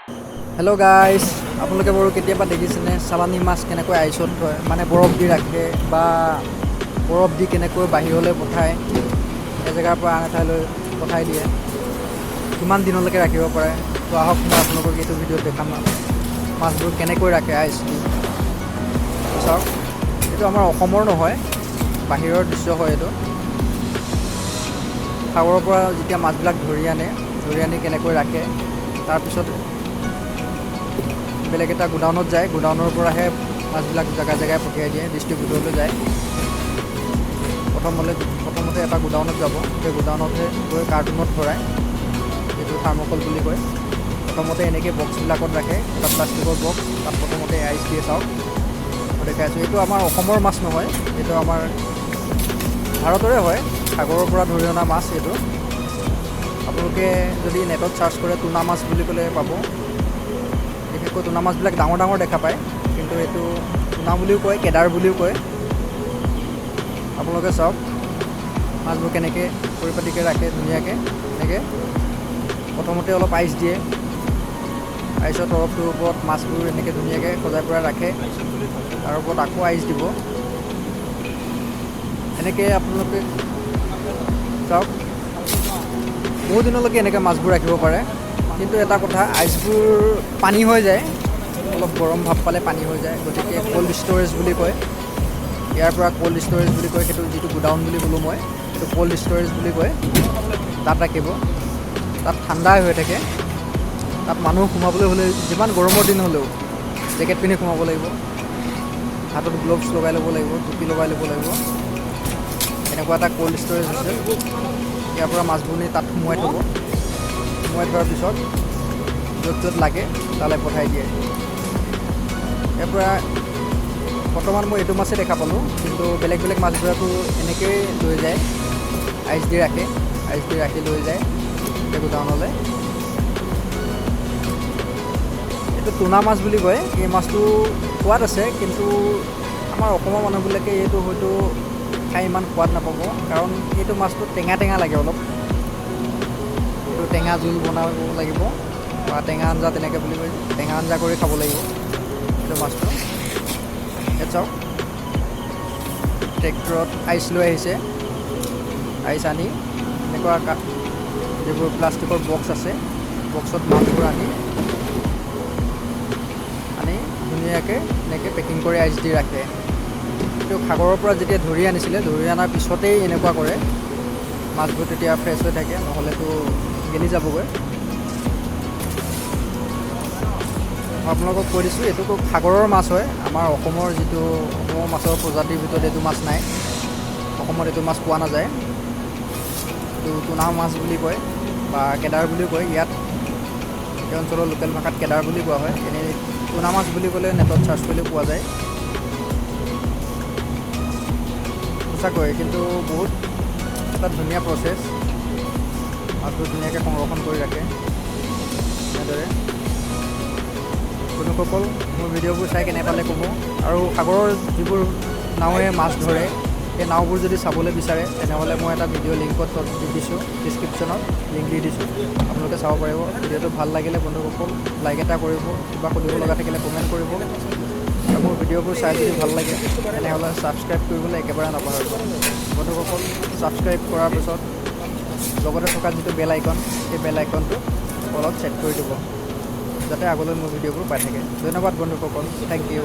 Hello' guys, আপোনালোকে বাৰু কেতিয়াবা দেখিছেনে চালানী মাছ কেনেকৈ আইচত থয়, মানে বৰফ দি ৰাখে বা বৰফ দি কেনেকৈ বাহিৰলৈ পঠায়, এজেগাৰ পৰা আন এঠাইলৈ পঠাই দিয়ে, কিমান দিনলৈকে ৰাখিব পাৰে। তো আহক মই আপোনালোকক এইটো ভিডিঅ'ত দেখাম মাছবোৰ কেনেকৈ ৰাখে আইচ দি। চাওক, এইটো আমাৰ অসমৰ নহয়, বাহিৰৰ দৃশ্য হয় এইটো। সাগৰৰ পৰা যেতিয়া মাছবিলাক ধৰি আনি কেনেকৈ ৰাখে, তাৰপিছত বেলেগ এটা গোডাউনত যায়, গোডাউনৰ পৰাহে মাছবিলাক জেগাই জেগাই পঠিয়াই দিয়ে, ডিষ্ট্ৰিবিউটৰলৈ যায়। প্ৰথমতে এটা গোডাউনত যাব, সেই গোডাউনতহে গৈ কাৰ্টুনত ভৰাই, যিটো থাৰ্মকল বুলি কয়। প্ৰথমতে এনেকৈ বক্সবিলাকত ৰাখে, এটা প্লাষ্টিকৰ বক্স, তাত প্ৰথমতে আইচ দিয়ে। চাওক, মই দেখাই আছোঁ, এইটো আমাৰ অসমৰ মাছ নহয়, এইটো আমাৰ ভাৰতৰে হয়, সাগৰৰ পৰা ধৰি অনা মাছ এইটো। আপোনালোকে যদি নেটত চাৰ্চ কৰে টুনা মাছ বুলি ক'লে পাব। বিশেষকৈ টুনা মাছবিলাক ডাঙৰ ডাঙৰ দেখা পায়, কিন্তু এইটো টুনা বুলিও কয়, কেদাৰ বুলিও কয়। আপোনালোকে চাওক মাছবোৰ কেনেকৈ পৰিপাটিকৈ ৰাখে, ধুনীয়াকৈ এনেকৈ। প্ৰথমতে অলপ আইচ দিয়ে, আইচৰ তৰফটোৰ ওপৰত মাছবোৰ এনেকৈ ধুনীয়াকৈ সজাই পৰাই ৰাখে, তাৰ ওপৰত আকৌ আইচ দিব। এনেকৈ আপোনালোকে চাওক, বহু দিনলৈকে এনেকৈ মাছবোৰ ৰাখিব পাৰে। কিন্তু এটা কথা, আইচবোৰ পানী হৈ যায়, অলপ গৰম ভাৱ পালে পানী হৈ যায়, গতিকে ক'ল্ড ষ্ট'ৰেজ বুলি কয়। ইয়াৰ পৰা ক'ল্ড ষ্ট'ৰেজ বুলি কয়, সেইটো যিটো গোডাউন বুলি ক'লোঁ মই, সেইটো ক'ল্ড ষ্ট'ৰেজ বুলি কয়। তাত ৰাখিব, তাত ঠাণ্ডাই হৈ থাকে। তাত মানুহ সোমাবলৈ হ'লে যিমান গৰমৰ দিন হ'লেও জেকেট পিন্ধি সোমাব লাগিব, হাতত গ্ল'ভছ লগাই ল'ব লাগিব, টুপি লগাই ল'ব লাগিব। এনেকুৱা এটা ক'ল্ড ষ্ট'ৰেজ আছে, ইয়াৰ পৰা মাছবোৰ নি তাত সোমোৱাই থ'ব। সোমোৱাই থোৱাৰ পিছত য'ত য'ত লাগে তালৈ পঠাই দিয়ে। ইয়াৰ পৰা বৰ্তমান মই এইটো মাছেই দেখা পালোঁ, কিন্তু বেলেগ বেলেগ মাছবোৰতো এনেকৈয়ে লৈ যায়, আইচ দি ৰাখে, আইচ দি ৰাখি লৈ যায় এই গোডাউনলৈ। এইটো টুনা মাছ বুলি কয়। এই মাছটো সোৱাদ আছে, কিন্তু আমাৰ অসমৰ মানুহবিলাকে এইটো হয়তো খাই ইমান সোৱাদ নাপাব, কাৰণ এইটো মাছটো টেঙা টেঙা লাগে অলপ। এইটো টেঙা জোল বনাব লাগিব বা টেঙা আঞ্জা তেনেকৈ বুলি কয়, টেঙা আঞ্জা কৰি খাব লাগিব এইটো মাছটো। ইয়াত চাওক, ট্ৰেক্টৰত আইচ লৈ আহিছে, আইচ আনি এনেকুৱা যিবোৰ প্লাষ্টিকৰ বক্স আছে, বক্সত মাছবোৰ আনি ধুনীয়াকৈ এনেকৈ পেকিং কৰি আইচ দি ৰাখে। কিন্তু সাগৰৰ পৰা যেতিয়া ধৰি আনিছিলে, ধৰি অনাৰ পিছতেই এনেকুৱা কৰে, মাছবোৰ তেতিয়া ফ্ৰেছ হৈ থাকে, নহ'লেতো গেলি যাবগৈ। মই আপোনালোকক কৈ দিছোঁ, এইটো সাগৰৰ মাছ হয়। আমাৰ অসমৰ মাছৰ প্ৰজাতিৰ ভিতৰত এইটো মাছ নাই, অসমত এইটো মাছ পোৱা নাযায়। এইটো টুনা মাছ বুলি কয় বা কেদাৰ বুলিও কয়। ইয়াত এই অঞ্চলৰ লোকেল ভাষাত কেদাৰ বুলি কোৱা হয়। এনেই টুনা মাছ বুলি ক'লে নেটত চাৰ্চ কৰিলেও পোৱা যায়। সঁচাকৈ কিন্তু বহুত এটা ধুনীয়া প্ৰচেছ, মাছবোৰ ধুনীয়াকৈ সংৰক্ষণ কৰি ৰাখে। এনেদৰে বন্ধুসকল, মোৰ ভিডিঅ'বোৰ চাই কেনে পালে ক'ব। আৰু সাগৰৰ যিবোৰ নাৱেৰে মাছ ধৰে, সেই নাওবোৰ যদি চাবলৈ বিচাৰে, তেনেহ'লে মই এটা ভিডিঅ' লিংকত দি দিছোঁ, ডিছক্ৰিপশ্যনত লিংক দি দিছোঁ, আপোনালোকে চাব পাৰিব। ভিডিঅ'টো ভাল লাগিলে বন্ধুসকল লাইক এটা কৰিব, কিবা সুধিব লগা থাকিলে কমেণ্ট কৰিব। আৰু মোৰ ভিডিঅ'বোৰ চাই যদি ভাল লাগে, তেনেহ'লে ছাবস্ক্ৰাইব কৰিবলৈ একেবাৰে নাপাহৰিব বন্ধুসকল। ছাবস্ক্ৰাইব কৰাৰ পিছত লগতে থকা যিটো বেল আইকন, সেই বেল আইকনটো অলপ ছেট কৰি দিব, যাতে আগলৈ মোৰ ভিডিঅ'বোৰ পাই থাকে। ধন্যবাদ বন্ধুসকল, থেংক ইউ।